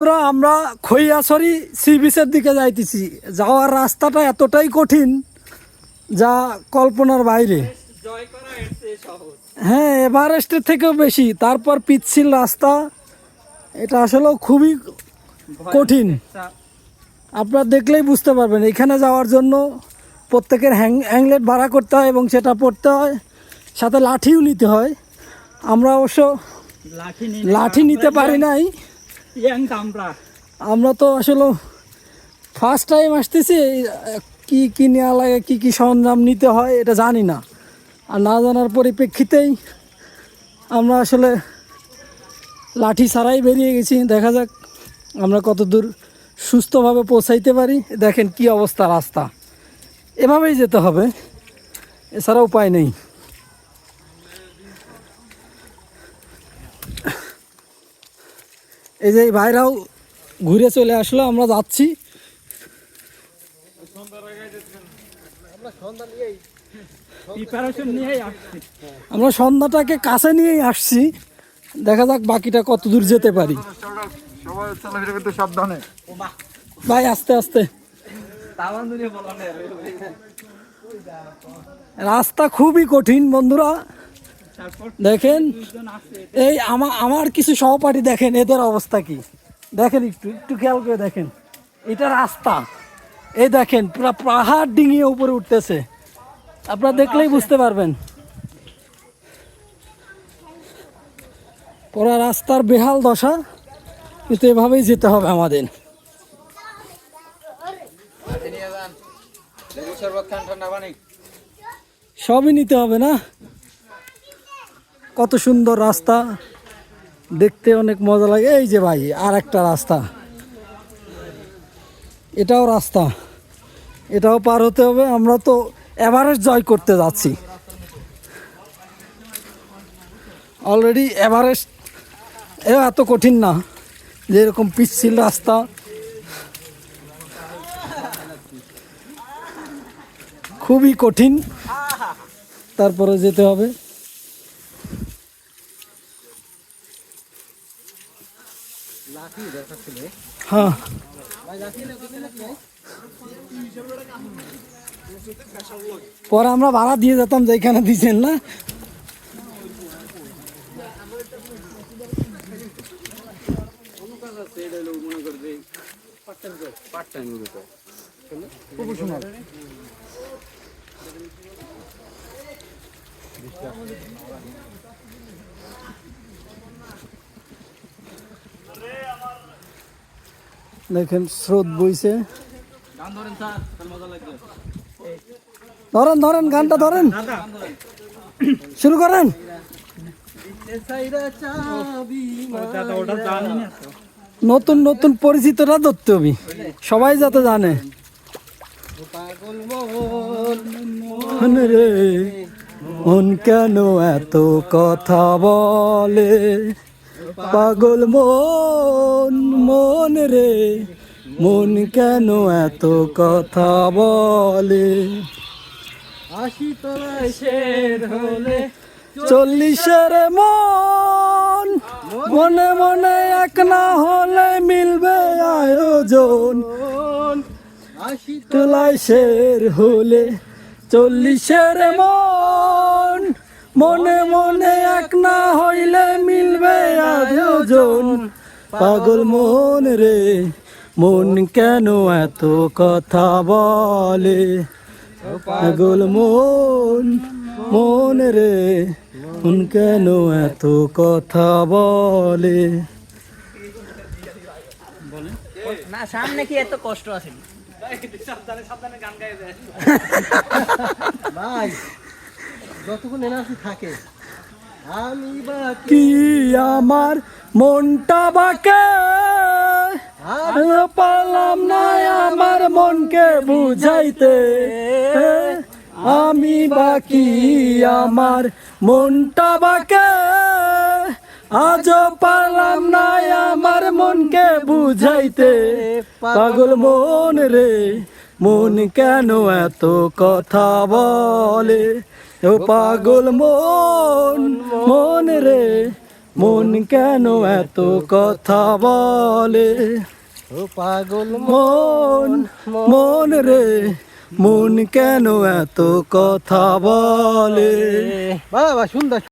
আমরা খৈয়াছড়ি সি বিচের দিকে যাইতেছি। যাওয়ার রাস্তাটা এতটাই কঠিন যা কল্পনার বাইরে। হ্যাঁ, এভারেস্টের থেকেও বেশি। তারপর পিচ্ছিল রাস্তা, এটা আসলে খুবই কঠিন। আপনারা দেখলেই বুঝতে পারবেন। এখানে যাওয়ার জন্য প্রত্যেকের হ্যাংলেট ভাড়া করতে হয় এবং সেটা পড়তে হয়, সাথে লাঠিও নিতে হয়। আমরা অবশ্য লাঠি নিতে পারি নাই। আমরা তো আসলে ফার্স্ট টাইম আসতেছি, কি কি নেওয়া লাগে, কি কি সরঞ্জাম নিতে হয় এটা জানি না। আর না জানার পরিপ্রেক্ষিতেই আমরা আসলে লাঠি ছাড়াই বেরিয়ে গেছি। দেখা যাক আমরা কতদূর সুস্থভাবে পৌঁছাইতে পারি। দেখেন কি অবস্থা রাস্তা, এভাবেই যেতে হবে, এছাড়া উপায় নেই। এই যে ভাইরাও ঘুরে চলে আসলো, আমরা যাচ্ছি। আমরা সন্ধ্যাটাকে কাছে নিয়েই আসছি, দেখা যাক বাকিটা কত দূর যেতে পারি। ভাই আস্তে আস্তে, রাস্তা খুবই কঠিন বন্ধুরা। দেখেন এই আমার কিছু সহপাঠী, দেখেন এদের অবস্থা কি, দেখেন একটু একটু খেয়াল করে দেখেন। এটা রাস্তা, এই দেখেন পুরো পাহাড় ডিঙিয়ে উপরে উঠতেছে, আপনারা দেখলেই বুঝতে পারবেন। পুরো রাস্তার বেহাল দশা, কিন্তু এভাবেই যেতে হবে আমাদের। সবই নিতে হবে না? কত সুন্দর রাস্তা, দেখতে অনেক মজা লাগে। এই যে ভাই আর একটা রাস্তা, এটাও রাস্তা, এটাও পার হতে হবে। আমরা তো এভারেস্ট জয় করতে যাচ্ছি। অলরেডি এভারেস্ট এত কঠিন না, যে এরকম পিচ্ছিল রাস্তা। খুবই কঠিন, তারপরে যেতে হবে। হ্যাঁ, পরে আমরা ভাড়া দিয়ে যেতাম যেখানে দিচ্ছেন না। দেখেন স্রোত বইছে। ধরেন ধরেন, গানটা ধরেন, শুরু করেন। নতুন নতুন পরিচিতরা ধরতে হবে, সবাই যাতে জানে। রে মন কেন এত কথা বলে, পাগল মন, মন রে মন কেন এত কথা বলে। 80 তলায় শের হলে 40-এর মন, মনে মনে এক না হলে মিলবে আয়োজন। 80 তলায় শের হলে 40-এর মন, মনে মনে এক না হইলে মিলবে আয়োজন। পাগল মন রে মন কেন এত কথা বলে, পাগল মন, মন রে মন কেন এত কথা বলে। না সামনে কি এত কষ্ট আছে ভাই, যতক্ষণ এনার্জি থাকে। আমি কি আমার মনটা বাকে, পারলাম না আমার মনকে বুঝাইতে। আমি বাকি আমার মনটা বাকে, আজও পারলাম না আমার মনকে বুঝাইতে। পাগল মন রে মন কেন এত কথা বলে, ও পাগল মন, মন রে মন কেন এত কথা বলে ও পাগল মন মন রে মন কেন এত কথা বলে বাবা সুন্দর